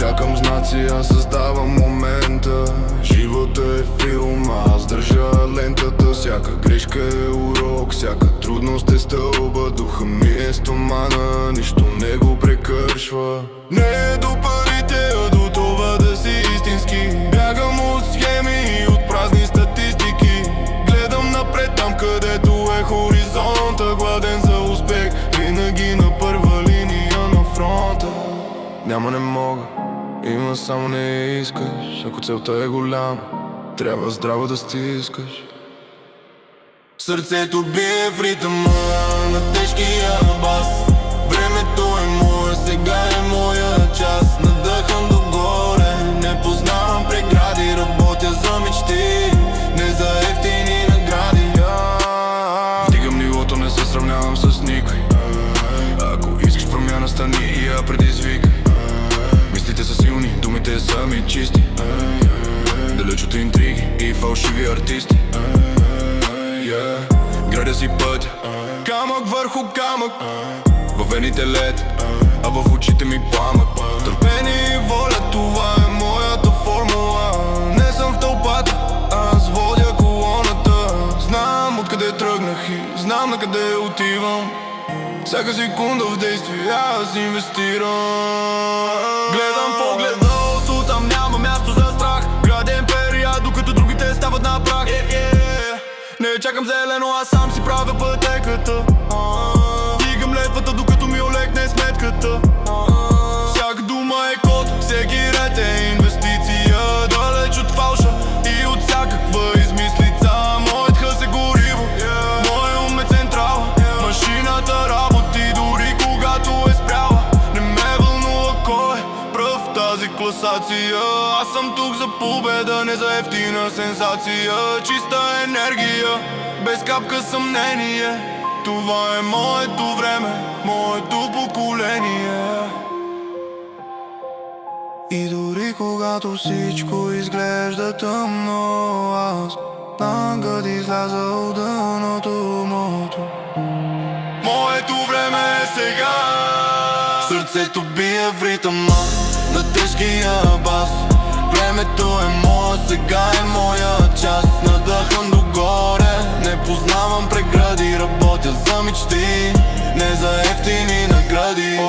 чакам знаци, аз създавам момента. Живота е филм, аз държа лентата. Всяка грешка е урок, всяка трудност е стълба. Духа ми е стомана, нищо не го прекършва. Не е до парите, а до това да си истински. Бягам от схеми и от празни статистики. Гледам напред там, където е хоризонта. Гладен за успех, винаги на първа линия на фронта. Няма не мога, има само не искаш. Ако целта е голяма, трябва здраво да стискаш. Сърцето бие в ритъма на тежкия бас. Времето е мое, сега е моя час. Надъхам догоре, не познавам прегради. Работя за мечти, не за ефтини награди. Вдигам нивото, не се сравнявам с никой. Ако искаш промяна, стани и я предизвикай. Мислите са силни, думите са ми чисти. Далеч от интриги и фалшиви артисти. Градя си пътя, камък върху камък. Във вените лед, а в очите ми пламък. Търпение и воля, това е моята формула. Не съм в тълпата, аз водя колоната. Знам откъде тръгнах и знам на къде отивам. Всяка секунда в действие аз инвестирам. Гледам в огледалото, там няма място за страх. Градя империя, докато другите стават на прах. Не чакам зелено, аз сам си правя пътеката. Дигам летвата, докато ми олекне сметката. Всяка дума е код, всеки ред е инвестиция. Далеч от фалша и от всякаква измислица. Моят хъс е гориво, моят ум е централа. Машината работи дори когато е спряла. Не ме вълнува кой е пръв в тази класация. Аз съм тук за победа, не за ефтина сенсация. Чиста енергия, без капка съмнение. Това е моето време, моето поколение. И дори когато всичко изглежда тъмно, аз нагъд изляза от дъното мото. Моето време е сега. Сърцето бие в ритъма на тежкия бас. Времето е мое, сега е моя час. Надъхам догоре, не познавам прегради. Работя за мечти, не за ефтини награди.